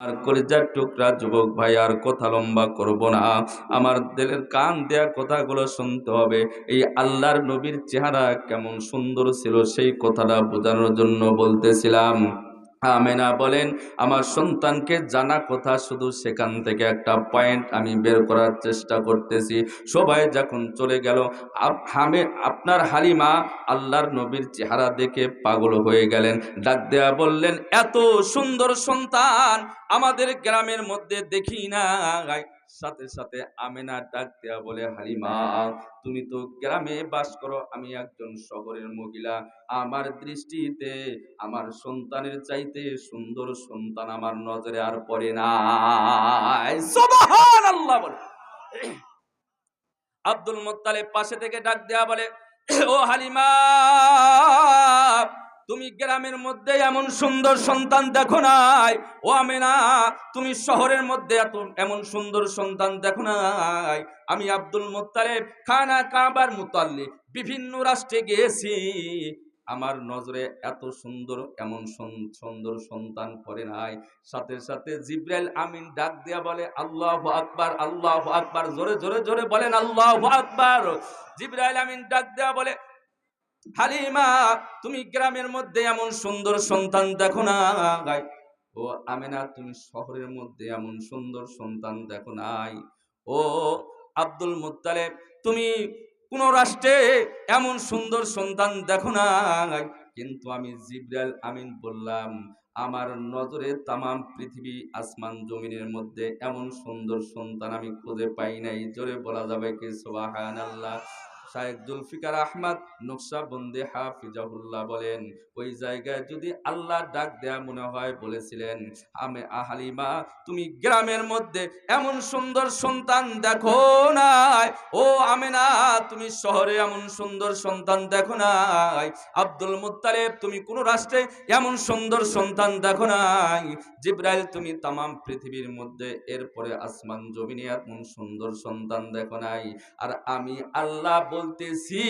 আর কলিজার টুকরা যুবক ভাই, আর কথা লম্বা করব না। আমার দিলের কান দেয়া কথাগুলো শুনতে হবে। এই আল্লাহর নবীর চেহারা কেমন সুন্দর ছিল সেই কথাটা বোঝানোর জন্য বলতেছিলাম। আমেনা বলেন, আমার সন্তানকে জানা কথা, শুধু সেখান থেকে একটা পয়েন্ট আমি বের করার চেষ্টা করতেছি। সবাই যখন চলে গেল, আপনার হালিমা আল্লাহর নবীর চেহারা দেখে পাগল হয়ে গেলেন। ডাক দেয়া বললেন, এত সুন্দর সন্তান আমাদের গ্রামের মধ্যে দেখি না। সাথে সাথে আমেনা ডাক দেয়া বলে, হালিমা তুমি তো গ্রামে বাস করো, আমি একজন শহরের মহিলা। আমার দৃষ্টিতে আমার সন্তানের চাইতে সুন্দর সন্তান আমার নজরে আর পড়ে না। সুবহানাল্লাহ বলে। আব্দুল মুত্তালিব পাশে থেকে ডাক দেয়া বলে, ও হালিমা, তুমি গ্রামের মধ্যে এমন সুন্দর সন্তান দেখো নাই। ও আমেনা, তুমি শহরের মধ্যে এমন সুন্দর সন্তান দেখো নাই। আমি আব্দুল মুত্তালিব খানা কাবার মুতাল্লিব বিভিন্ন রাষ্ট্রে গিয়েছি, আমার নজরে এত সুন্দর এমন সুন্দর সন্তান পড়ে নাই। সাথে সাথে জিবরাইল আমিন ডাক দিয়া বলে, আল্লাহু আকবার, আল্লাহু আকবার। জোরে জোরে জোরে বলেন আল্লাহু আকবার। জিবরাইল আমিন ডাক দেয়া বলে, হালিমা তুমি গ্রামের মধ্যে এমন সুন্দর সন্তান দেখো নাই। ও আমেনা, তুমি শহরের মধ্যে এমন সুন্দর সন্তান দেখো নাই। ও আব্দুল মুত্তালিব, তুমি কোন রাষ্ট্রে এমন সুন্দর সন্তান দেখো নাই। কিন্তু আমি জিবরাইল আমিন বললাম, আমার নজরে তামাম পৃথিবী আসমান জমিনের মধ্যে এমন সুন্দর সন্তান আমি খুঁজে পাই নাই। জোরে বলা যাবে কি সুবহানাল্লাহ। শায়েখ জুলফিকার আহমদ নকশবন্দি হাফিজাহুল্লাহ বলেন, ওই জায়গায় যদি আল্লাহ ডাক দেয়া মনে হয় বলেছিলেন, আমি হালিমা তুমি গ্রামের মধ্যে এমন সুন্দর সন্তান দেখো নাই। ও আমেনা, তুমি শহরে এমন সুন্দর সন্তান দেখো নাই। আব্দুল মুত্তালিব, তুমি কোন রাষ্ট্রে এমন সুন্দর সন্তান দেখো নাই। জিবরাইল, তুমি তামাম পৃথিবীর মধ্যে এরপরে আসমান জমিনে এমন সুন্দর সন্তান দেখো নাই। আর আমি আল্লাহ বলতেছি,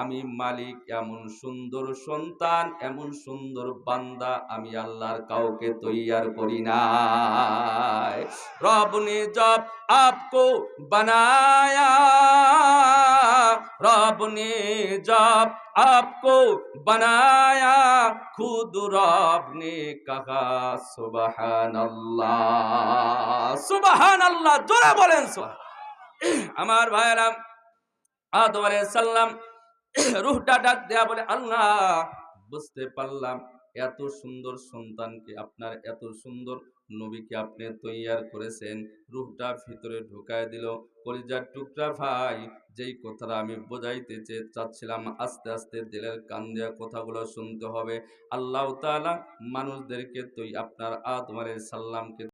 আমি মালিক এমন সুন্দর সন্তান, এমন সুন্দর বান্দা আমি আল্লাহর কাউকে তৈয়ার করি নাই। রব ने जब आपको बनाया, रब ने जब आपको बनाया, खुद रब ने कहा सुबहान अल्लाह। सुबहान अल्लाह, जोरे बोलें सुबहान। আমার ভাইরা, আদম আলাইহিস সালাম রূহটা ডাক দেয়া বলে, আল্লাহ বুঝতে পারলাম এত সুন্দর সন্তানকে, আপনার এত সুন্দর নবীকে আপনি তৈয়ার করেছেন। রূহটা ভিতরে ঢুকায় দিল। কলিজার টুকরা ভাই, যেই কথাটা আমি বোঝাইতে চাচ্ছিলাম, আস্তে আস্তে দিলের কান দেওয়া কথাগুলো শুনতে হবে। আল্লাহ তাআলা মানুষদেরকে আপনার আদম আলাইহিস সালামকে